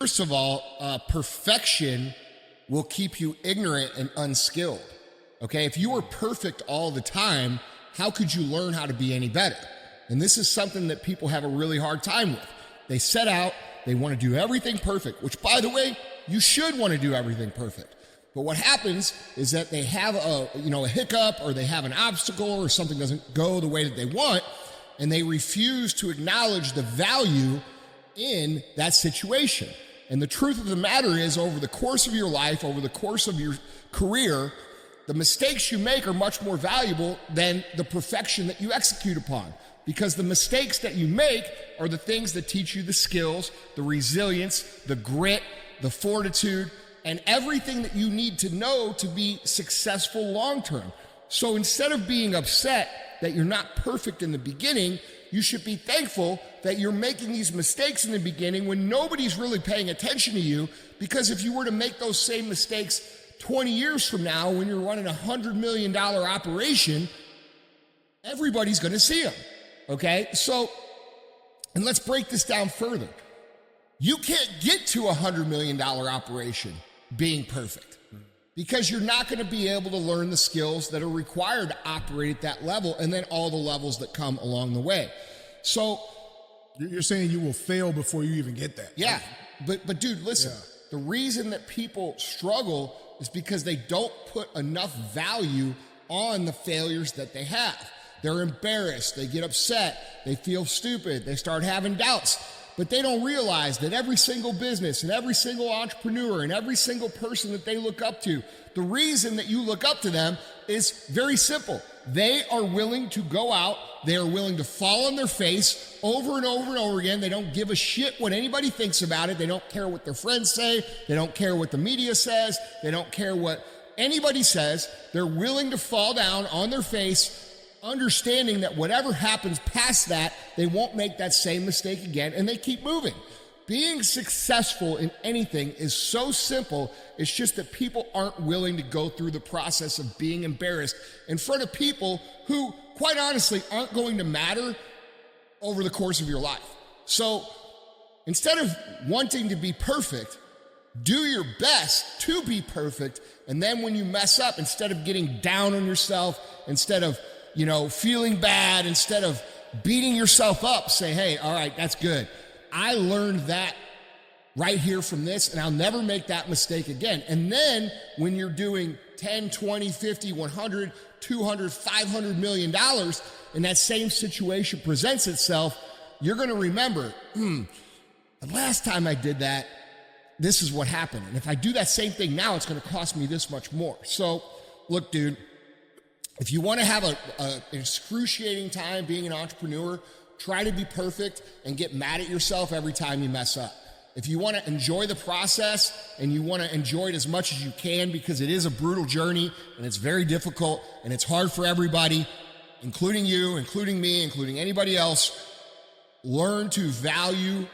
First of all, perfection will keep you ignorant and unskilled. Okay, if you were perfect all the time, how could you learn how to be any better? And this is something that people have a really hard time with. They set out, they want to do everything perfect, which, by the way, you should want to do everything perfect. But what happens is that they have a hiccup, or they have an obstacle, or something doesn't go the way that they want, and they refuse to acknowledge the value in that situation. And the truth of the matter is, over the course of your life, over the course of your career, the mistakes you make are much more valuable than the perfection that you execute upon. Because the mistakes that you make are the things that teach you the skills, the resilience, the grit, the fortitude, and everything that you need to know to be successful long term. So instead of being upset that you're not perfect in the beginning, you should be thankful that you're making these mistakes in the beginning when nobody's really paying attention to you. Because if you were to make those same mistakes 20 years from now, when you're running a $100 million operation, everybody's going to see them. Okay? So, and let's break this down further. You can't get to a $100 million operation being perfect, because you're not going to be able to learn the skills that are required to operate at that level, and then all the levels that come along the way. So you're saying you will fail before you even get that. Yeah. But dude, listen, The reason that people struggle is because they don't put enough value on the failures that they have. They're embarrassed, they get upset, they feel stupid, they start having doubts. But they don't realize that every single business and every single entrepreneur and every single person that they look up to, the reason that you look up to them is very simple. They are willing to go out, they are willing to fall on their face over and over and over again. They don't give a shit what anybody thinks about it. They don't care what their friends say. They don't care what the media says. They don't care what anybody says. They're willing to fall down on their face, understanding that whatever happens past that, they won't make that same mistake again, and they keep moving. Being successful in anything is so simple. It's just that people aren't willing to go through the process of being embarrassed in front of people who, quite honestly, aren't going to matter over the course of your life. So instead of wanting to be perfect, do your best to be perfect. And then when you mess up, instead of getting down on yourself, instead of feeling bad, instead of beating yourself up, say, hey, all right, that's good. I learned that right here from this, and I'll never make that mistake again. And then when you're doing 10, 20, 50, 100, 200, 500 million dollars, and that same situation presents itself, you're going to remember, the last time I did that, this is what happened. And if I do that same thing now, it's going to cost me this much more. So look, dude, if you want to have an excruciating time being an entrepreneur, try to be perfect and get mad at yourself every time you mess up. If you want to enjoy the process and you want to enjoy it as much as you can, because it is a brutal journey and it's very difficult and it's hard for everybody, including you, including me, including anybody else, learn to value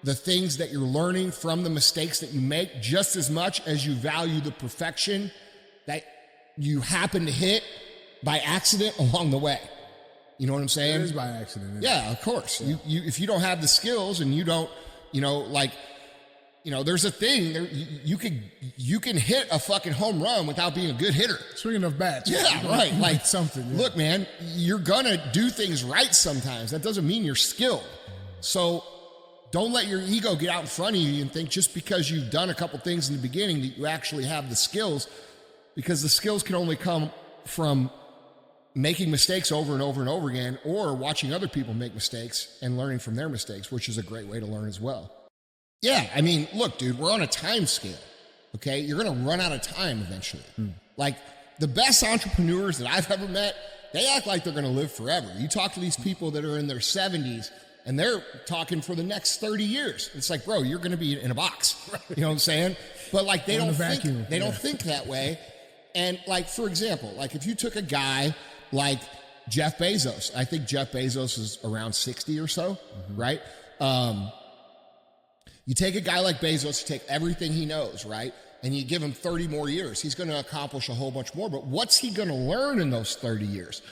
the things that you're learning from the mistakes that you make just as much as you value the perfection that you happen to hit by accident along the way. You know what I'm saying? It is by accident. Yeah, of course. Yeah. You if you don't have the skills and you don't, there's a thing there, you can hit a fucking home run without being a good hitter. Swinging enough bats. Yeah, right. Like something. Yeah. Look, man, you're gonna do things right sometimes. That doesn't mean you're skilled. So don't let your ego get out in front of you and think just because you've done a couple things in the beginning that you actually have the skills, because the skills can only come from making mistakes over and over and over again, or watching other people make mistakes and learning from their mistakes, which is a great way to learn as well. Yeah, I mean, look, dude, we're on a time scale, okay? You're going to run out of time eventually. Like, the best entrepreneurs that I've ever met, they act like they're going to live forever. You talk to these people that are in their 70s, and they're talking for the next 30 years. It's like, bro, you're going to be in a box. You know what I'm saying? But, like, they don't think that way. And, like, for example, like, if you took a guy like Jeff Bezos. I think Jeff Bezos is around 60 or so, right? You take a guy like Bezos, you take everything he knows, right? And you give him 30 more years. He's going to accomplish a whole bunch more, but what's he going to learn in those 30 years?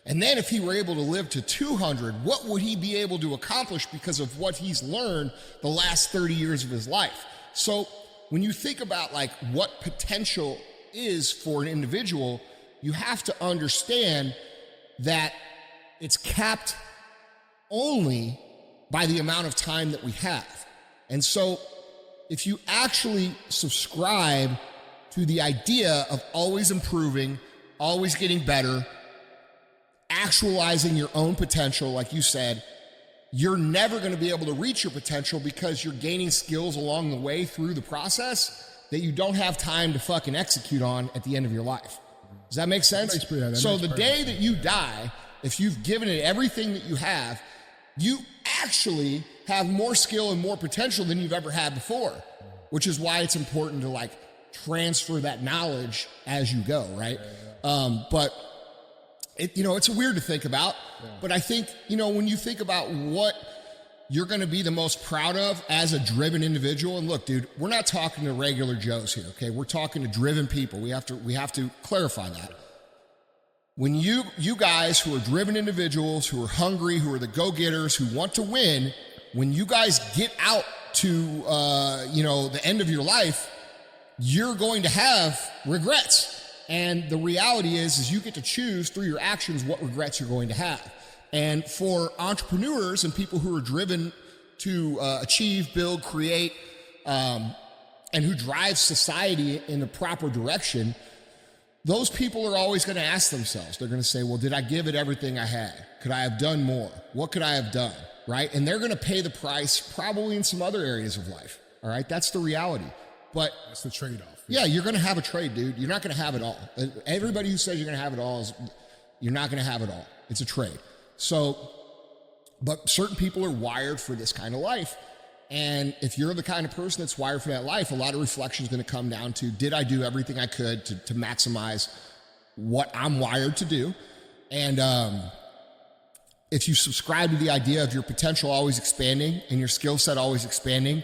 And then if he were able to live to 200, what would he be able to accomplish because of what he's learned the last 30 years of his life? So when you think about like what potential is for an individual, you have to understand that it's capped only by the amount of time that we have. And so if you actually subscribe to the idea of always improving, always getting better, actualizing your own potential, like you said, you're never going to be able to reach your potential because you're gaining skills along the way through the process that you don't have time to fucking execute on at the end of your life. Does that make sense? So the day that you die, if you've given it everything that you have, you actually have more skill and more potential than you've ever had before, which is why it's important to like transfer that knowledge as you go, right? But it, it's weird to think about, but I think, when you think about what you're going to be the most proud of as a driven individual, and look, dude, we're not talking to regular Joes here, okay? We're talking to driven people. We have to clarify that. When you guys who are driven individuals, who are hungry, who are the go-getters, who want to win, when you guys get out to, the end of your life, you're going to have regrets. And the reality is you get to choose through your actions what regrets you're going to have. And for entrepreneurs and people who are driven to achieve, build, create, and who drive society in the proper direction, those people are always going to ask themselves, they're going to say, well, did I give it everything I had? Could I have done more? What could I have done? Right? And they're going to pay the price probably in some other areas of life. All right. That's the reality. But that's the trade-off. Yeah, you're going to have a trade, dude. You're not going to have it all. Everybody who says you're going to have it all you're not going to have it all. It's a trade. So, but certain people are wired for this kind of life. And if you're the kind of person that's wired for that life, a lot of reflection is going to come down to, did I do everything I could to maximize what I'm wired to do? And if you subscribe to the idea of your potential always expanding and your skill set always expanding,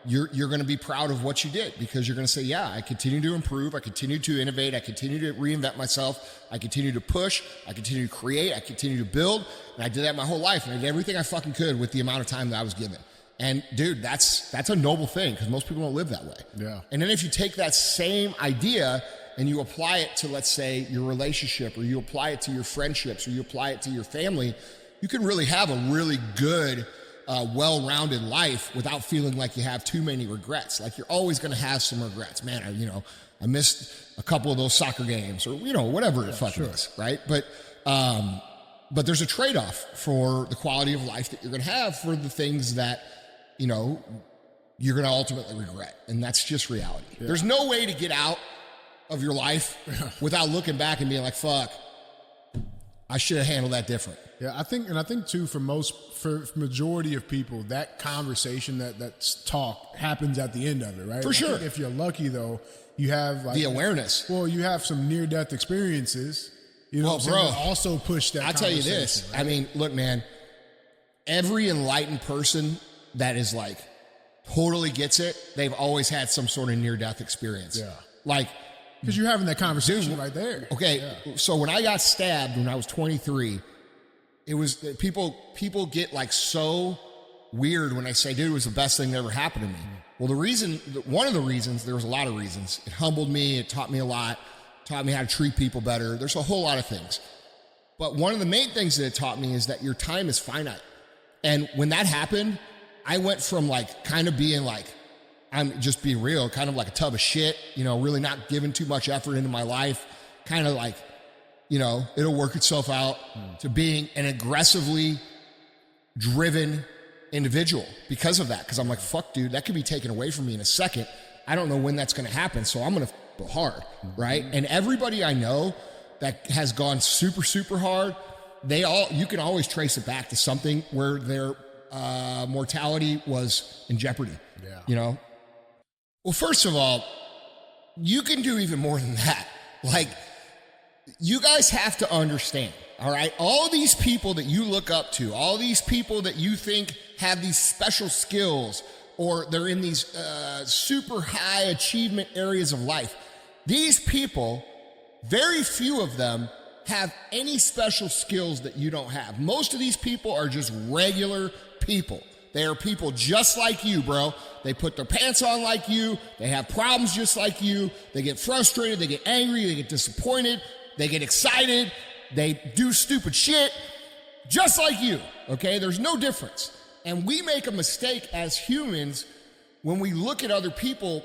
you're going to be proud of what you did, because you're going to say, yeah, I continue to improve. I continue to innovate. I continue to reinvent myself. I continue to push. I continue to create. I continue to build. And I did that my whole life. And I did everything I fucking could with the amount of time that I was given. And dude, that's a noble thing, because most people don't live that way. Yeah. And then if you take that same idea and you apply it to, let's say, your relationship, or you apply it to your friendships, or you apply it to your family, you can really have a really good, well-rounded life without feeling like you have too many regrets. Like, you're always going to have some regrets. Man, I missed a couple of those soccer games, or, whatever it fucking is, right? But there's a trade-off for the quality of life that you're going to have for the things that, you're going to ultimately regret. And that's just reality. Yeah. There's no way to get out of your life without looking back and being like, fuck, I should have handled that different. Yeah, I think too, for majority of people, that conversation, that's talk happens at the end of it, right? For sure. If you're lucky, though, you have like the awareness. Well, you have some near-death experiences. Also push that. I'll tell you this. Right? I mean, look, man. Every enlightened person that is like totally gets it, they've always had some sort of near-death experience. Yeah. Like, because you're having that conversation right there. Okay, yeah. So when I got stabbed when I was 23, it was people get like so weird when I say, dude, it was the best thing that ever happened to me. Well, one of the reasons, there was a lot of reasons. It humbled me. It taught me a lot. Taught me how to treat people better. There's a whole lot of things. But one of the main things that it taught me is that your time is finite. And when that happened, I went from like kind of being like, I'm just being real, kind of like a tub of shit, really not giving too much effort into my life, kind of like, it'll work itself out, to being an aggressively driven individual because of that. Because I'm like, fuck, dude, that could be taken away from me in a second. I don't know when that's going to happen, so I'm going to go hard, right? And everybody I know that has gone super, super hard, you can always trace it back to something where their mortality was in jeopardy. Yeah. Well, first of all, you can do even more than that. Like, you guys have to understand, all right? All these people that you look up to, all these people that you think have these special skills, or they're in these super high achievement areas of life, these people, very few of them have any special skills that you don't have. Most of these people are just regular people. They are people just like you, bro. They put their pants on like you. They have problems just like you. They get frustrated. They get angry. They get disappointed. They get excited. They do stupid shit just like you, okay? There's no difference. And we make a mistake as humans when we look at other people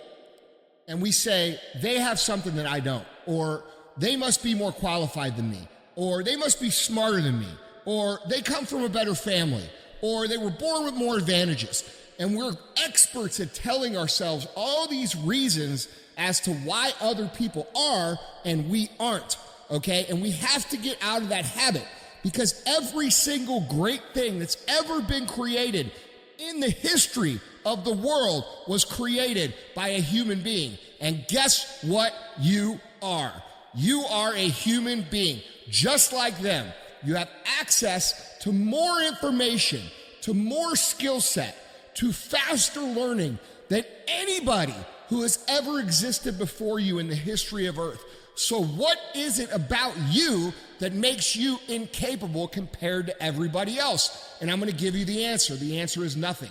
and we say, they have something that I don't, or they must be more qualified than me, or they must be smarter than me, or they come from a better family, or they were born with more advantages. And we're experts at telling ourselves all these reasons as to why other people are and we aren't, okay? And we have to get out of that habit, because every single great thing that's ever been created in the history of the world was created by a human being. And guess what you are? You are a human being, just like them. You have access to more information, to more skill set, to faster learning than anybody who has ever existed before you in the history of Earth. So what is it about you that makes you incapable compared to everybody else? And I'm going to give you the answer. The answer is nothing.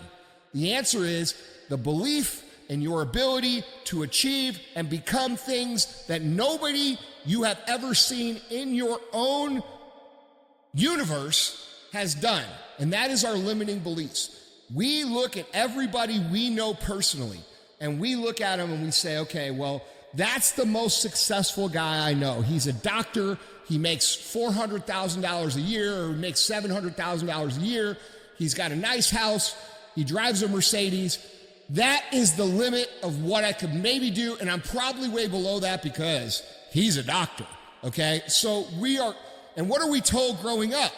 The answer is the belief in your ability to achieve and become things that nobody you have ever seen in your own universe has done. And that is our limiting beliefs. We look at everybody we know personally, and we look at them and we say, okay, well, that's the most successful guy I know. He's a doctor. He makes $400,000 a year, or makes $700,000 a year. He's got a nice house. He drives a Mercedes. That is the limit of what I could maybe do, and I'm probably way below that because he's a doctor, okay? So we are, and what are we told growing up?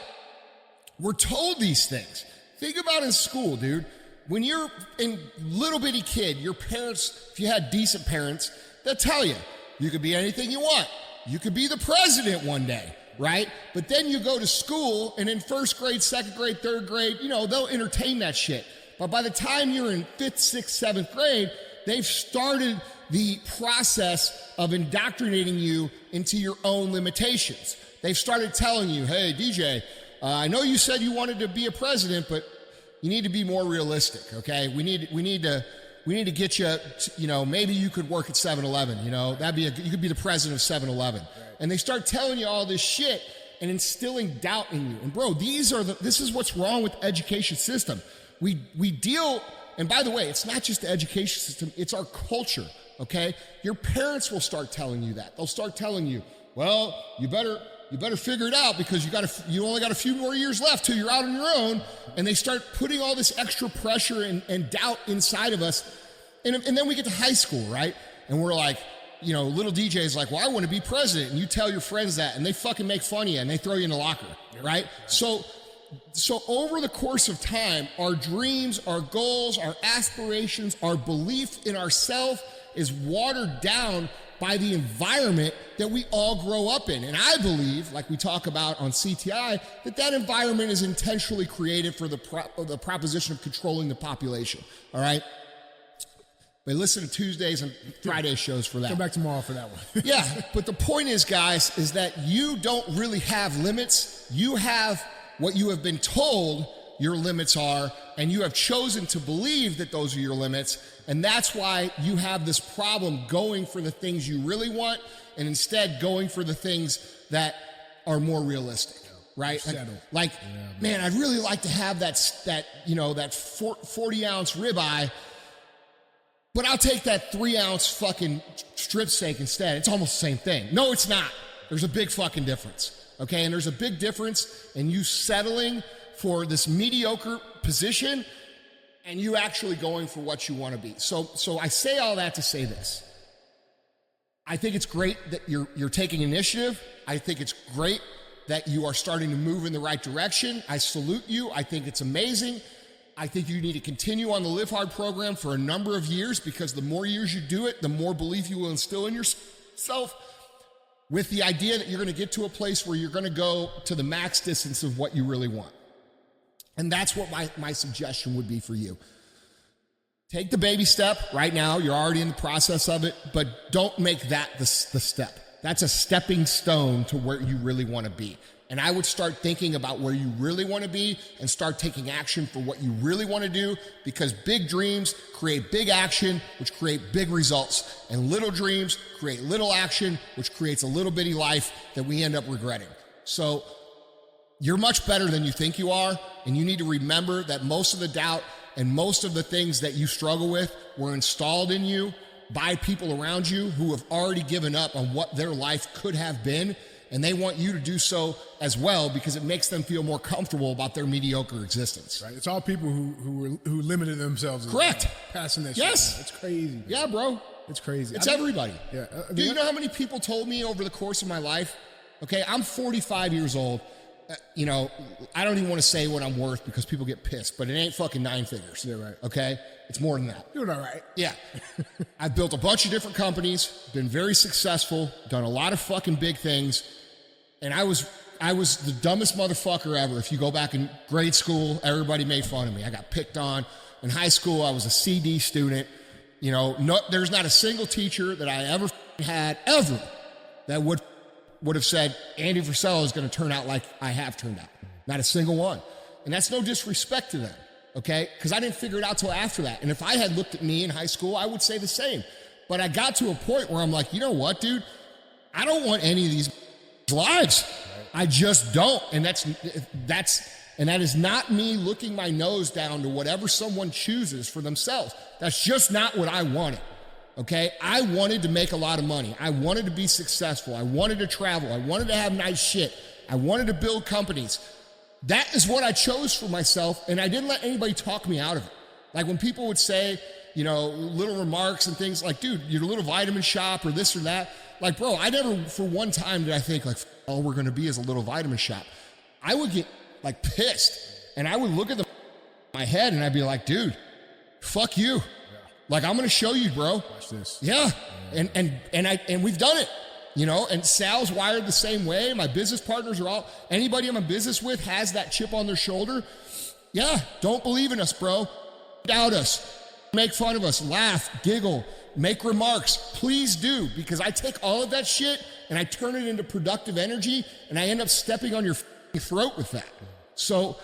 We're told these things. Think about in school, dude. When you're a little bitty kid, your parents, if you had decent parents, they'll tell you, you could be anything you want. You could be the president one day, right? But then you go to school, and in first grade, second grade, third grade, they'll entertain that shit. But by the time you're in 5th, 6th, 7th grade, they've started the process of indoctrinating you into your own limitations. They've started telling you, hey, DJ, I know you said you wanted to be a president, but you need to be more realistic, okay? We need to get you, maybe you could work at 7-Eleven, you could be the president of 7-Eleven. Right. And they start telling you all this shit and instilling doubt in you. And bro, this is what's wrong with the education system. We deal, and by the way, it's not just the education system, it's our culture, okay? Your parents will start telling you that. They'll start telling you, well, you better figure it out because you only got a few more years left till you're out on your own. And they start putting all this extra pressure and doubt inside of us. And then we get to high school, right? And we're like, little DJ's like, well, I want to be president. And you tell your friends that, and they fucking make fun of you, and they throw you in the locker, right? So over the course of time, our dreams, our goals, our aspirations, our belief in ourselves is watered down by the environment that we all grow up in. And I believe, like we talk about on CTI, that environment is intentionally created for the proposition of controlling the population, all right? But listen to Tuesdays and Friday shows for that. Come back tomorrow for that one. Yeah, but the point is, guys, is that you don't really have limits. You have what you have been told your limits are, and you have chosen to believe that those are your limits, and that's why you have this problem going for the things you really want and instead going for the things that are more realistic, right? Like, man, I'd really like to have that 40-ounce ribeye, but I'll take that 3-ounce fucking strip steak instead. It's almost the same thing. No, it's not. There's a big fucking difference, okay? And there's a big difference in you settling for this mediocre position and you actually going for what you want to be. So I say all that to say this. I think it's great that you're taking initiative. I think it's great that you are starting to move in the right direction. I salute you. I think it's amazing. I think you need to continue on the Live Hard program for a number of years, because the more years you do it, the more belief you will instill in yourself, with the idea that you're going to get to a place where you're going to go to the max distance of what you really want. And that's what my suggestion would be for you. Take the baby step right now. You're already in the process of it, but don't make that the step. That's a stepping stone to where you really want to be. and I would start thinking about where you really want to be and start taking action for what you really want to do, because big dreams create big action, which create big results, and little dreams create little action, which creates a little bitty life that we end up regretting. So you're much better than you think you are, and you need to remember that most of the doubt and most of the things that you struggle with were installed in you by people around you who have already given up on what their life could have been, and they want you to do so as well because it makes them feel more comfortable about their mediocre existence. Right. It's all people who limited themselves. Correct. Passing that yes. shit. It's crazy. Yeah, bro. It's crazy. It's everybody. Yeah. Do you know how many people told me over the course of my life? Okay, I'm 45 years old. You know, I don't even want to say what I'm worth because people get pissed, but it ain't fucking 9 figures. Yeah, right. Okay? It's more than that. Doing all right. Yeah. I've built a bunch of different companies, been very successful, done a lot of fucking big things, and I was the dumbest motherfucker ever. If you go back in grade school, everybody made fun of me. I got picked on. In high school, I was a CD student. You know, there's not a single teacher that I ever had, ever, that would have said, Andy Frisella is going to turn out like I have turned out. Not a single one. And that's no disrespect to them, okay? Because I didn't figure it out till after that. And if I had looked at me in high school, I would say the same. But I got to a point where I'm like, you know what, dude? I don't want any of these lives. I just don't. And that is not me looking my nose down to whatever someone chooses for themselves. That's just not what I wanted. Okay, I wanted to make a lot of money. I wanted to be successful. I wanted to travel. I wanted to have nice shit. I wanted to build companies. That is what I chose for myself, and I didn't let anybody talk me out of it. Like when people would say, you know, little remarks and things like, dude, your little vitamin shop or this or that. Like, bro, I never for one time did I think like, all we're going to be is a little vitamin shop. I would get like pissed, and I would look at my head and I'd be like, dude, fuck you. Like, I'm going to show you, bro. Watch this. Yeah. And we've done it, you know, and Sal's wired the same way. My business partners are all, anybody I'm in business with has that chip on their shoulder. Yeah. Don't believe in us, bro. Doubt us. Make fun of us. Laugh, giggle, make remarks. Please do, because I take all of that shit and I turn it into productive energy, and I end up stepping on your throat with that. So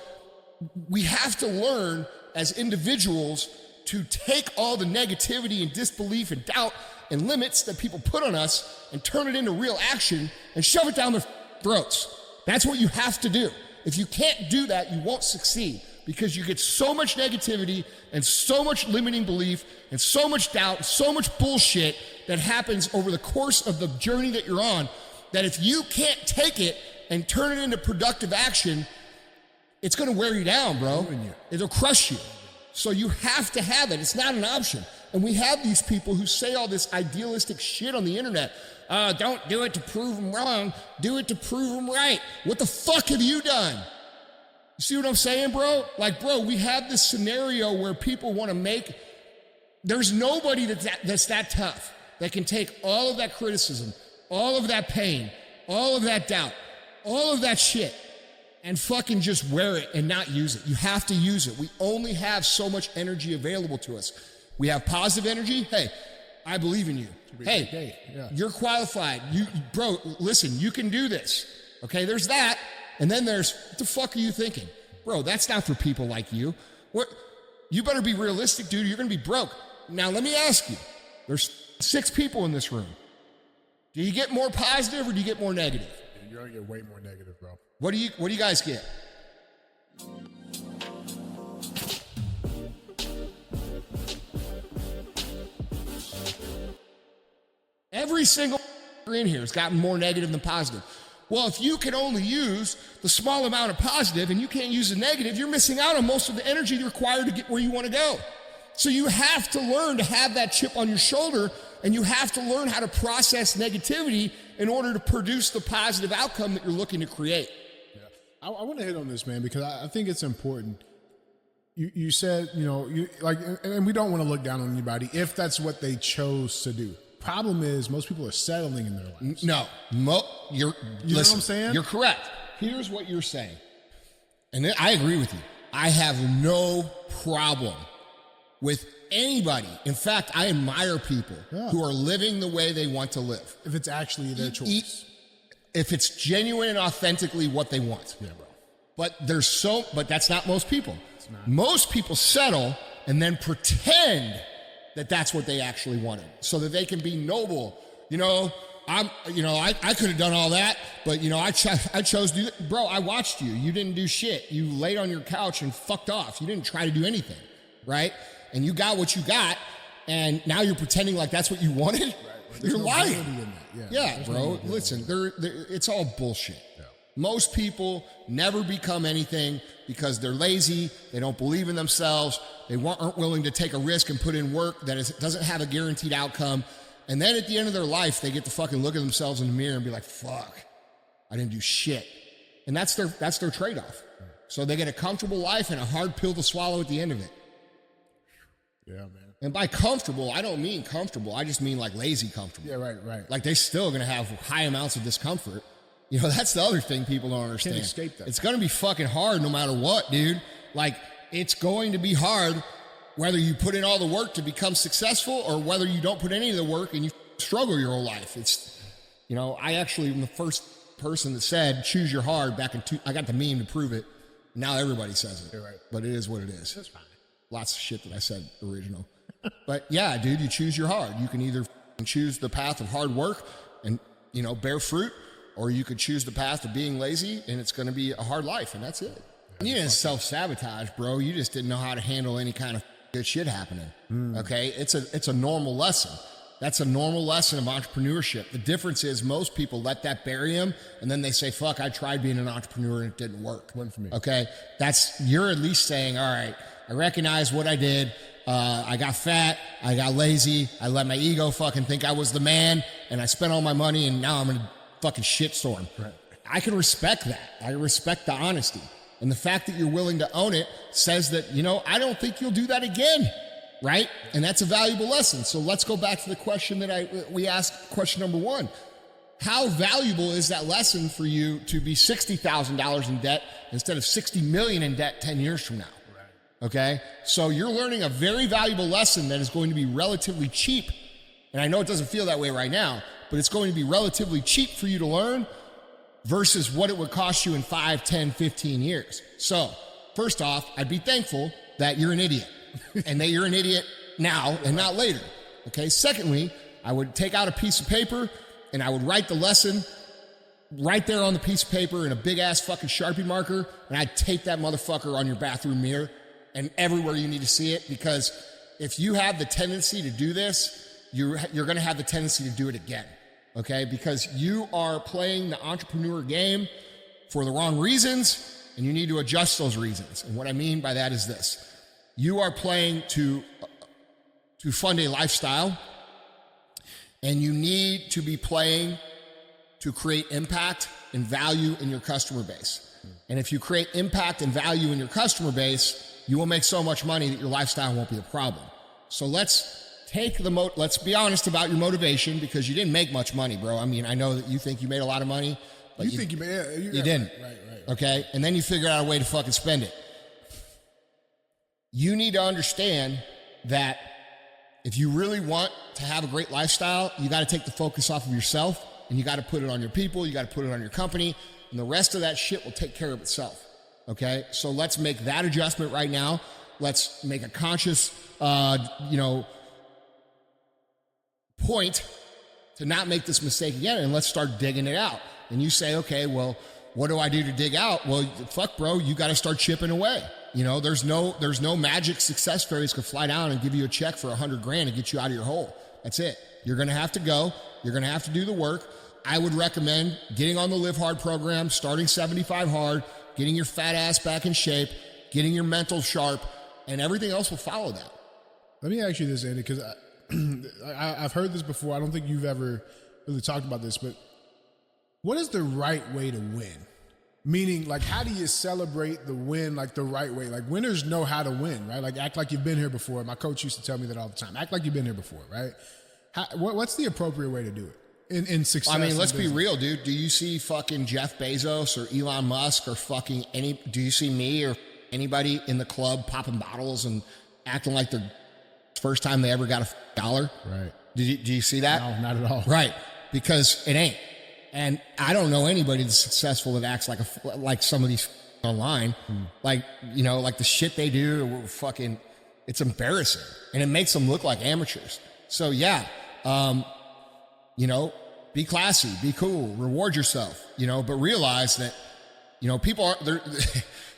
we have to learn as individuals to take all the negativity and disbelief and doubt and limits that people put on us and turn it into real action and shove it down their throats. That's what you have to do. If you can't do that, you won't succeed, because you get so much negativity and so much limiting belief and so much doubt and so much bullshit that happens over the course of the journey that you're on, that if you can't take it and turn it into productive action, it's going to wear you down, bro. It'll crush you. So you have to have it. It's not an option. And we have these people who say all this idealistic shit on the internet. Don't do it to prove them wrong. Do it to prove them right. What the fuck have you done? You see what I'm saying, bro? Like, bro, we have this scenario where people want to make... There's nobody that's that tough that can take all of that criticism, all of that pain, all of that doubt, all of that shit, and fucking just wear it and not use it. You have to use it. We only have so much energy available to us. We have positive energy. Hey, I believe in you. Hey, you're qualified. Bro, listen, you can do this. Okay, there's that. And then there's, what the fuck are you thinking? Bro, that's not for people like you. You better be realistic, dude. You're going to be broke. Now, let me ask you. There's 6 people in this room. Do you get more positive or do you get more negative? You're going to get way more negative, bro. What do you guys get? Every single in here has gotten more negative than positive. Well, if you can only use the small amount of positive and you can't use the negative, you're missing out on most of the energy required to get where you want to go. So you have to learn to have that chip on your shoulder, and you have to learn how to process negativity in order to produce the positive outcome that you're looking to create. Yeah. I want to hit on this, man, because I think it's important. You said, you know, and we don't want to look down on anybody if that's what they chose to do. Problem is, most people are settling in their lives. No, you know what I'm saying? You're correct. Here's what you're saying, and I agree with you. I have no problem with anybody. In fact, I admire people who are living the way they want to live. If it's actually their choice. if it's genuine and authentically what they want. Yeah, bro. But that's not most people. Most people settle and then pretend that that's what they actually wanted so that they can be noble. I could have done all that, but I chose to do that. Bro, I watched you. You didn't do shit. You laid on your couch and fucked off. You didn't try to do anything, right? And you got what you got, and now you're pretending like that's what you wanted? Right. You're lying. Yeah, bro. Listen, it's all bullshit. Yeah. Most people never become anything because they're lazy, they don't believe in themselves, they aren't willing to take a risk and put in work that doesn't have a guaranteed outcome. And then at the end of their life, they get to fucking look at themselves in the mirror and be like, fuck, I didn't do shit. And that's their trade-off. So they get a comfortable life and a hard pill to swallow at the end of it. Yeah, man. And by comfortable, I don't mean comfortable. I just mean like lazy comfortable. Yeah, right. Like they're still going to have high amounts of discomfort. That's the other thing people don't understand. Can't escape that. It's going to be fucking hard no matter what, dude. Like, it's going to be hard whether you put in all the work to become successful or whether you don't put any of the work and you struggle your whole life. I actually am the first person that said, choose your hard back in I got the meme to prove it. Now everybody says it. You're right. But it is what it is. That's fine. Lots of shit that I said original. But yeah, dude, you choose your hard. You can either choose the path of hard work and, bear fruit, or you could choose the path of being lazy and it's going to be a hard life, and that's it. You didn't self-sabotage, bro. You just didn't know how to handle any kind of good shit happening. Okay? It's a normal lesson. That's a normal lesson of entrepreneurship. The difference is most people let that bury them and then they say, fuck, I tried being an entrepreneur and it didn't work. Wasn't for me. Okay? You're at least saying, all right, I recognize what I did. I got fat. I got lazy. I let my ego fucking think I was the man and I spent all my money and now I'm in a fucking shitstorm. Right. I can respect that. I respect the honesty. And the fact that you're willing to own it says that, I don't think you'll do that again. Right? And that's a valuable lesson. So let's go back to the question that we asked, question number 1. How valuable is that lesson for you to be $60,000 in debt instead of $60 million in debt 10 years from now? Right. Okay? So you're learning a very valuable lesson that is going to be relatively cheap. And I know it doesn't feel that way right now, but it's going to be relatively cheap for you to learn versus what it would cost you in 5, 10, 15 years. So first off, I'd be thankful that you're an idiot. And that you're an idiot now and not later. Okay. Secondly, I would take out a piece of paper and I would write the lesson right there on the piece of paper in a big ass fucking Sharpie marker. And I'd tape that motherfucker on your bathroom mirror and everywhere you need to see it. Because if you have the tendency to do this, you're going to have the tendency to do it again. Okay. Because you are playing the entrepreneur game for the wrong reasons and you need to adjust those reasons. And what I mean by that is this. You are playing to fund a lifestyle, and you need to be playing to create impact and value in your customer base. And if you create impact and value in your customer base, you will make so much money that your lifestyle won't be a problem. So let's be honest about your motivation, because you didn't make much money, bro. I mean, I know that you think you made a lot of money, but you didn't. Right. Okay? And then you figured out a way to fucking spend it. You need to understand that if you really want to have a great lifestyle, you got to take the focus off of yourself and you got to put it on your people. You got to put it on your company, and the rest of that shit will take care of itself. Okay. So let's make that adjustment right now. Let's make a conscious, point to not make this mistake again. And let's start digging it out. And you say, okay, well, what do I do to dig out? Well, fuck, bro, you got to start chipping away. There's no magic success fairies could fly down and give you a check for $100,000 and get you out of your hole. That's it. You're going to have to go. You're going to have to do the work. I would recommend getting on the Live Hard program, starting 75 hard, getting your fat ass back in shape, getting your mental sharp, and everything else will follow that. Let me ask you this, Andy, because I've heard this before. I don't think you've ever really talked about this, but what is the right way to win? Meaning, like, how do you celebrate the win, like, the right way? Like, winners know how to win, right? Like, act like you've been here before. My coach used to tell me that all the time. Act like you've been here before, right? What's the appropriate way to do it in success? I mean, let's be real, dude. Do you see fucking Jeff Bezos or Elon Musk or fucking do you see me or anybody in the club popping bottles and acting like the first time they ever got $1? Right. Do you see that? No, not at all. Right. Because it ain't. And I don't know anybody that's successful that acts like some of these online. Like, you know, like the shit they do, fucking, it's embarrassing. And it makes them look like amateurs. So yeah, you know, be classy, be cool, reward yourself, you know, but realize that, you know, people are,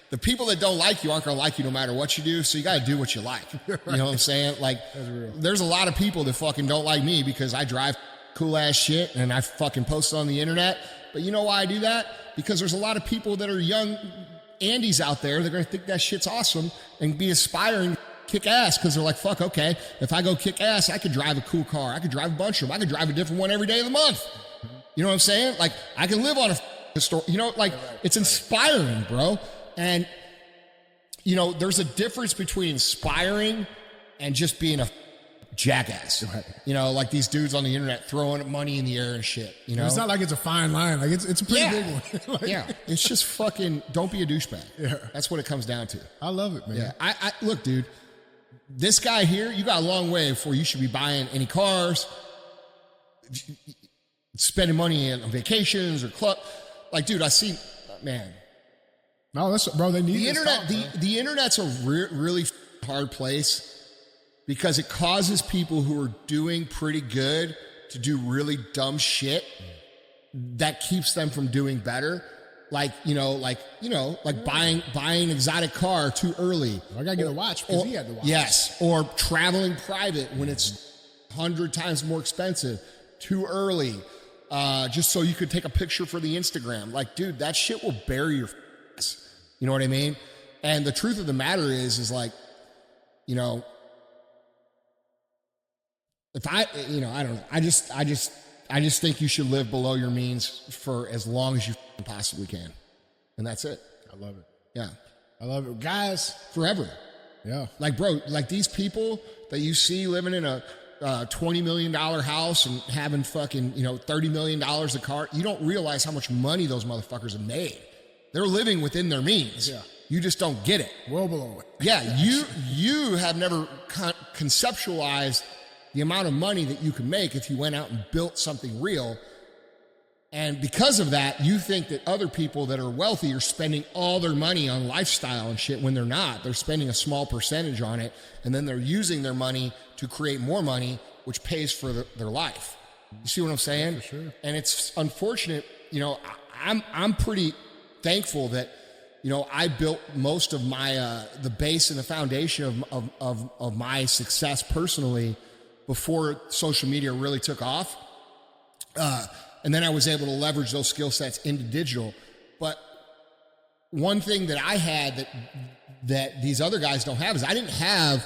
the people that don't like you aren't going to like you no matter what you do. So you got to do what you like. You know what I'm saying? Like, there's a lot of people that fucking don't like me because I drive cool ass shit and I fucking post it on the internet. But you know why I do that? Because there's a lot of people that are young Andes out there. They're going to think that shit's awesome and be aspiring, kick ass, because they're like, fuck, okay, if I go kick ass, I could drive a cool car. I could drive a bunch of them. I could drive a different one every day of the month. You know what I'm saying? Like, I can live on a store, you know, like, it's inspiring, bro. And, you know, there's a difference between inspiring and just being a jackass. You know, like these dudes on the internet throwing money in the air and shit, you know? It's not like it's a fine line. Like, it's a pretty big one. Like, yeah. It's just fucking, don't be a douchebag. Yeah. That's what it comes down to. I love it, man. Yeah. I look, dude, this guy here, you got a long way before you should be buying any cars, spending money on vacations or club. Like, dude, I see, man. No, that's, bro, they need the internet. Stuff, the internet's a really hard place because it causes people who are doing pretty good to do really dumb shit that keeps them from doing better. Like buying an exotic car too early. I gotta get a watch because he had the watch. Yes, or traveling private when it's 100 times more expensive too early, just so you could take a picture for the Instagram. Like, dude, that shit will bury your ass. You know what I mean? And the truth of the matter is like, you know, if I don't know. I just think you should live below your means for as long as you possibly can. And that's it. I love it. Yeah. I love it. Guys. Forever. Yeah. Like, bro, like these people that you see living in a $20 million house and having fucking, you know, $30 million a car, you don't realize how much money those motherfuckers have made. They're living within their means. Yeah. You just don't get it. Well below it. Yeah. You have never conceptualized the amount of money that you can make if you went out and built something real. And because of that, you think that other people that are wealthy are spending all their money on lifestyle and shit when they're not. They're spending a small percentage on it, and then they're using their money to create more money, which pays for their life. You see what I'm saying? Yeah, for sure. And it's unfortunate. You know, I'm pretty thankful that, you know, I built most of my the base and the foundation of my success personally before social media really took off. And then I was able to leverage those skill sets into digital. But one thing that I had that these other guys don't have is I didn't have,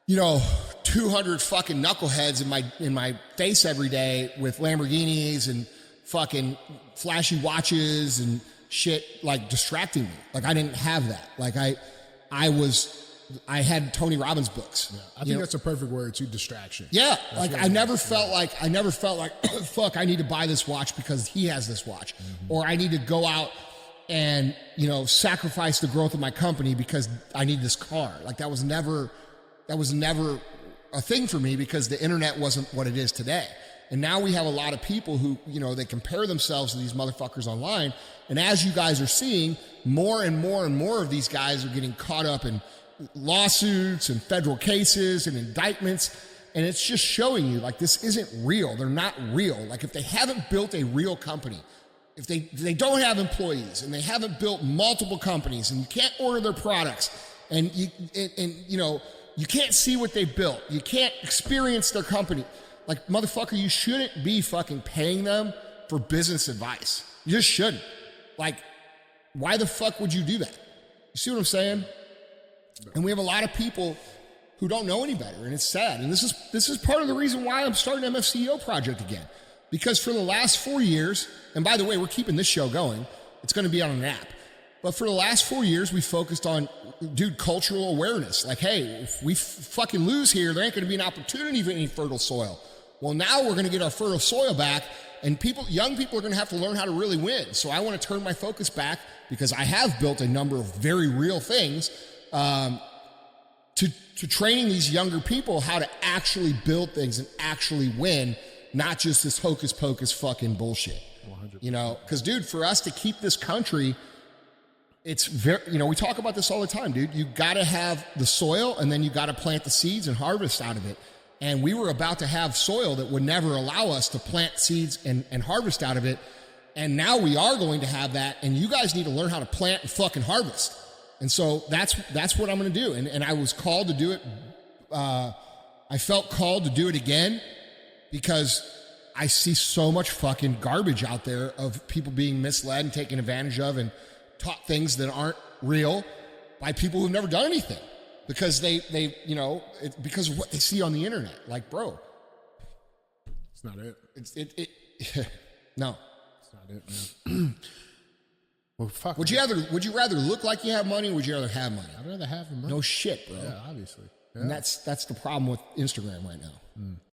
you know, 200 fucking knuckleheads in my face every day with Lamborghinis and fucking flashy watches and shit, like, distracting me. Like, I didn't have that. Like, I had Tony Robbins books. Yeah, I think that's a perfect word too, distraction. Yeah. Like, I never felt like, fuck, I need to buy this watch because he has this watch. Mm-hmm. Or I need to go out and, you know, sacrifice the growth of my company because I need this car. Like, that was never a thing for me because the internet wasn't what it is today. And now we have a lot of people who, you know, they compare themselves to these motherfuckers online. And as you guys are seeing, more and more and more of these guys are getting caught up in lawsuits and federal cases and indictments, and it's just showing you like this isn't real. They're not real. Like, if they haven't built a real company, if they don't have employees and they haven't built multiple companies and you can't order their products and you know you can't see what they've built, you can't experience their company, like, motherfucker, you shouldn't be fucking paying them for business advice. You just shouldn't. Like, why the fuck would you do that? You see what I'm saying? And we have a lot of people who don't know any better, and it's sad. And this is part of the reason why I'm starting MFCEO project again. Because for the last 4 years, and by the way, we're keeping this show going. It's going to be on an app. But for the last 4 years, we focused on, dude, cultural awareness. Like, hey, if we fucking lose here, there ain't going to be an opportunity for any fertile soil. Well, now we're going to get our fertile soil back, and young people are going to have to learn how to really win. So I want to turn my focus back because I have built a number of very real things to training these younger people how to actually build things and actually win not just this hocus pocus fucking bullshit. 100%. You know, because dude, for us to keep this country, it's very, you know, we talk about this all the time, dude. You got to have the soil, and then you got to plant the seeds and harvest out of it. And we were about to have soil that would never allow us to plant seeds and harvest out of it. And now we are going to have that, and you guys need to learn how to plant and fucking harvest. And so that's what I'm going to do. And I was called to do it. I felt called to do it again because I see so much fucking garbage out there of people being misled and taken advantage of and taught things that aren't real by people who've never done anything. Because they you know, because of what they see on the internet. Like, bro, It's not it. No. It's not it, man. Well, fuck. Would you rather look like you have money, or would you rather have money? I'd rather have the money. No shit, bro. Yeah, obviously. Yeah. And that's the problem with Instagram right now.